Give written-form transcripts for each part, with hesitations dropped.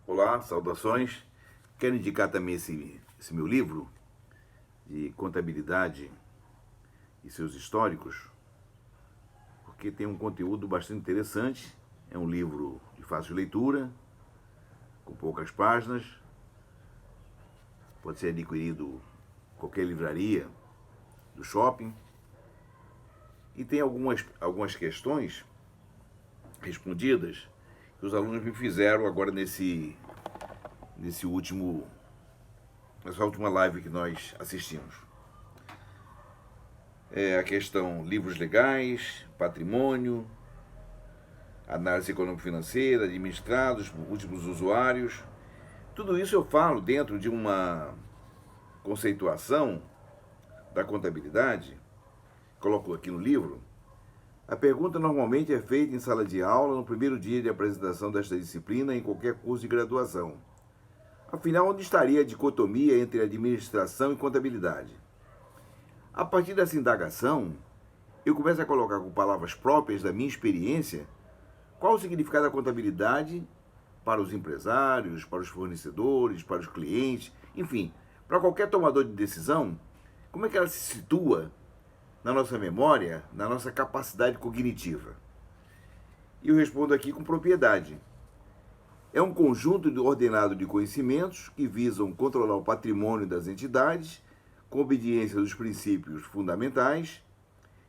Olá, saudações. Quero indicar também esse meu livro de contabilidade e seus históricos, porque tem um conteúdo bastante interessante. É um livro de fácil leitura, com poucas páginas, pode ser adquirido em qualquer livraria do shopping, e tem algumas questões respondidas que os alunos me fizeram agora nessa última live que nós assistimos. A questão livros legais, patrimônio, análise econômico-financeira, administrados, últimos usuários. Tudo isso eu falo dentro de uma conceituação da contabilidade, coloco aqui no livro. A pergunta normalmente é feita em sala de aula no primeiro dia de apresentação desta disciplina em qualquer curso de graduação. Afinal, onde estaria a dicotomia entre administração e contabilidade? A partir dessa indagação, eu começo a colocar com palavras próprias da minha experiência qual o significado da contabilidade para os empresários, para os fornecedores, para os clientes, enfim, para qualquer tomador de decisão, como é que ela se situa na nossa memória, na nossa capacidade cognitiva. E eu respondo aqui com propriedade. É um conjunto ordenado de conhecimentos que visam controlar o patrimônio das entidades, com obediência dos princípios fundamentais,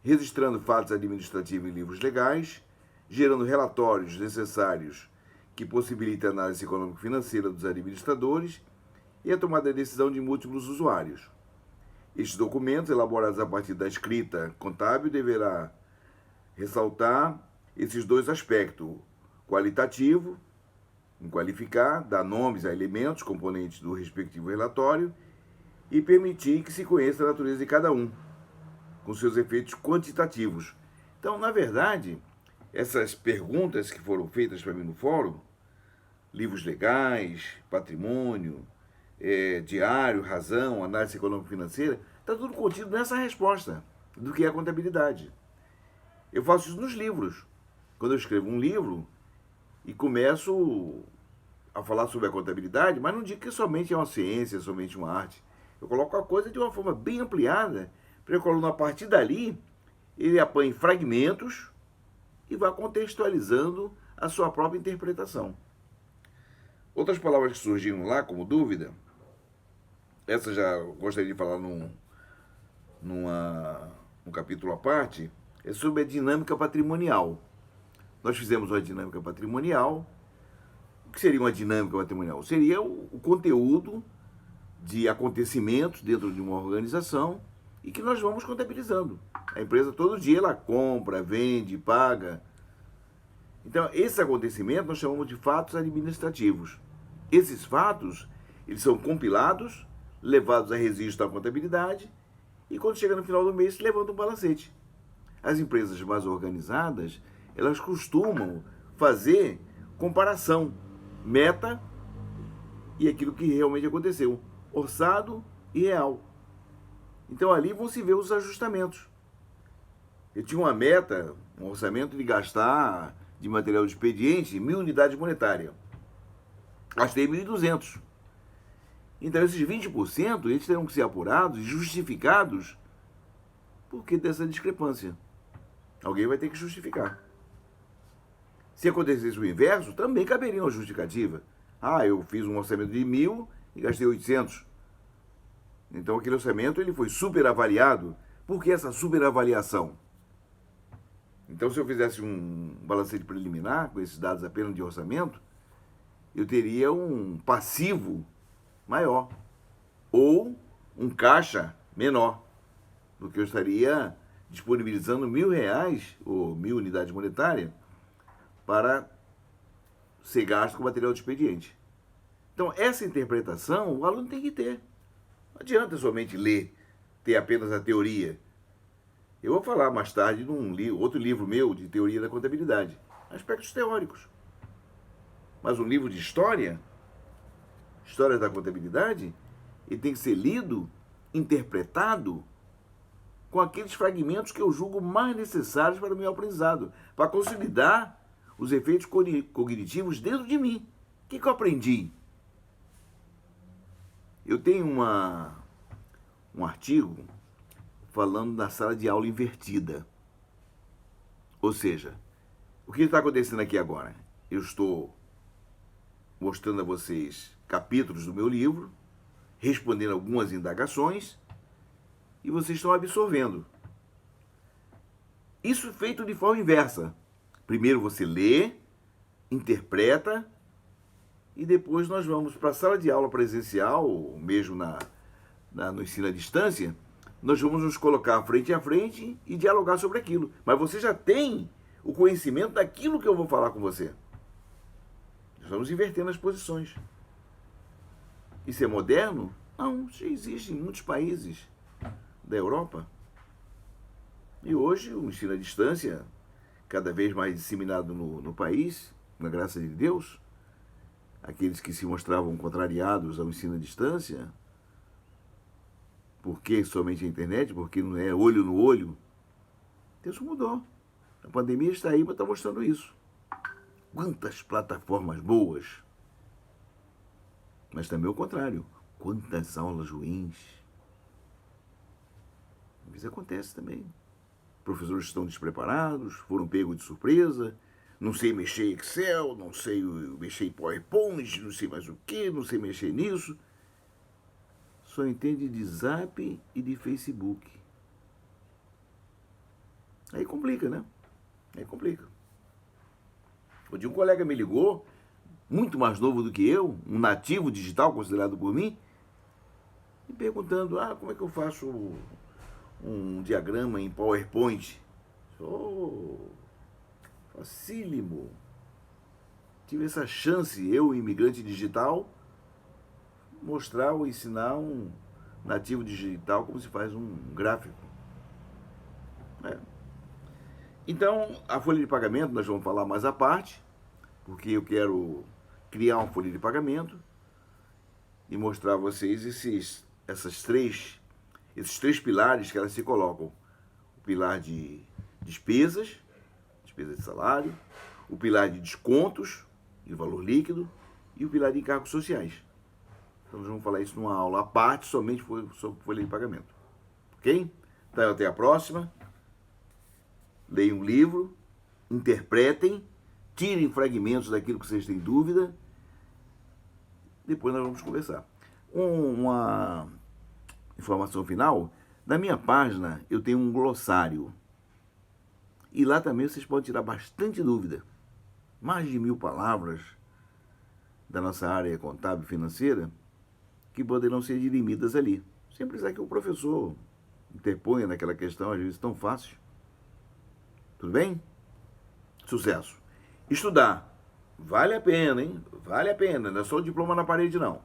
registrando fatos administrativos em livros legais, gerando relatórios necessários que possibilitem a análise econômico-financeira dos administradores e a tomada de decisão de múltiplos usuários. Estes documentos, elaborados a partir da escrita contábil, deverá ressaltar esses dois aspectos: qualitativo, em qualificar, dar nomes a elementos, componentes do respectivo relatório, e permitir que se conheça a natureza de cada um, com seus efeitos quantitativos. Então, na verdade, essas perguntas que foram feitas para mim no fórum, livros legais, patrimônio, diário, razão, análise econômico-financeira, está tudo contido nessa resposta do que é a contabilidade. Eu faço isso nos livros. Quando eu escrevo um livro e começo a falar sobre a contabilidade, mas não digo que somente é uma ciência, somente uma arte. Eu coloco a coisa de uma forma bem ampliada, para que o aluno, a partir dali, ele apanhe fragmentos e vá contextualizando a sua própria interpretação. Outras palavras que surgiram lá como dúvida, essa já gostaria de falar num capítulo à parte, é sobre a dinâmica patrimonial. Nós fizemos uma dinâmica patrimonial. O que seria uma dinâmica patrimonial? Seria o conteúdo de acontecimentos dentro de uma organização e que nós vamos contabilizando. A empresa todo dia ela compra, vende, paga. Então, esse acontecimento nós chamamos de fatos administrativos. Esses fatos, eles são compilados, levados a registro da contabilidade e quando chega no final do mês se levanta um balancete. As empresas mais organizadas, elas costumam fazer comparação, meta e aquilo que realmente aconteceu, orçado e real. Então ali vão se ver os ajustamentos. Eu tinha uma meta, um orçamento de gastar de material de expediente 1.000 unidades monetárias. Gastei 1.200. Então esses 20% eles terão que ser apurados e justificados por que dessa discrepância. Alguém vai ter que justificar. Se acontecesse o inverso, também caberia uma justificativa. Eu fiz um orçamento de 1.000 e gastei 800. Então aquele orçamento ele foi superavaliado. Por que essa superavaliação? Então se eu fizesse um balancete preliminar com esses dados apenas de orçamento, eu teria um passivo maior ou um caixa menor, porque eu estaria disponibilizando R$1.000 ou 1.000 unidades monetárias para ser gasto com material de expediente. Então, essa interpretação o aluno tem que ter. Não adianta somente ler, ter apenas a teoria. Eu vou falar mais tarde num outro livro meu de teoria da contabilidade, aspectos teóricos. Mas um livro de história da contabilidade, ele tem que ser lido, interpretado, com aqueles fragmentos que eu julgo mais necessários para o meu aprendizado, para consolidar os efeitos cognitivos dentro de mim. que eu aprendi? Eu tenho um artigo falando da sala de aula invertida. Ou seja, o que está acontecendo aqui agora? Eu estou mostrando a vocês capítulos do meu livro, respondendo algumas indagações, e vocês estão absorvendo. Isso feito de forma inversa. Primeiro você lê, interpreta, e depois nós vamos para a sala de aula presencial, ou mesmo no ensino à distância, nós vamos nos colocar frente a frente e dialogar sobre aquilo. Mas você já tem o conhecimento daquilo que eu vou falar com você. Nós vamos invertendo as posições. Isso é moderno? Não, isso existe em muitos países da Europa. E hoje o ensino à distância, cada vez mais disseminado no país, na graça de Deus, aqueles que se mostravam contrariados ao ensino à distância, por que somente a internet, porque não é olho no olho, Deus mudou. A pandemia está aí, mas está mostrando isso. Quantas plataformas boas, mas também o contrário, quantas aulas ruins. Às vezes acontece também. Professores estão despreparados, foram pegos de surpresa, não sei mexer em Excel, não sei mexer em PowerPoint, não sei mais o que, não sei mexer nisso. Só entende de Zap e de Facebook. Aí complica, né? Aí complica. Um dia um colega me ligou, muito mais novo do que eu, um nativo digital considerado por mim, me perguntando, como é que eu faço um diagrama em PowerPoint? Facílimo. Tive essa chance, eu, imigrante digital, mostrar ou ensinar um nativo digital como se faz um gráfico. Então, a folha de pagamento nós vamos falar mais à parte, porque eu quero criar uma folha de pagamento e mostrar a vocês esses três pilares que elas se colocam. O pilar de despesa de salário, o pilar de descontos e valor líquido e o pilar de encargos sociais. Então nós vamos falar isso numa aula à parte, somente sobre folha de pagamento. Ok? Então até a próxima. Leiam um livro, interpretem, tirem fragmentos daquilo que vocês têm dúvida. Depois nós vamos conversar. Uma informação final. Na minha página eu tenho um glossário. E lá também vocês podem tirar bastante dúvida. Mais de 1000 palavras da nossa área contábil e financeira que poderão ser dirimidas ali. Sem precisar que o professor interponha naquela questão, às vezes tão fácil. Tudo bem? Sucesso! Estudar. Vale a pena, hein? Vale a pena. Não é só o diploma na parede, não.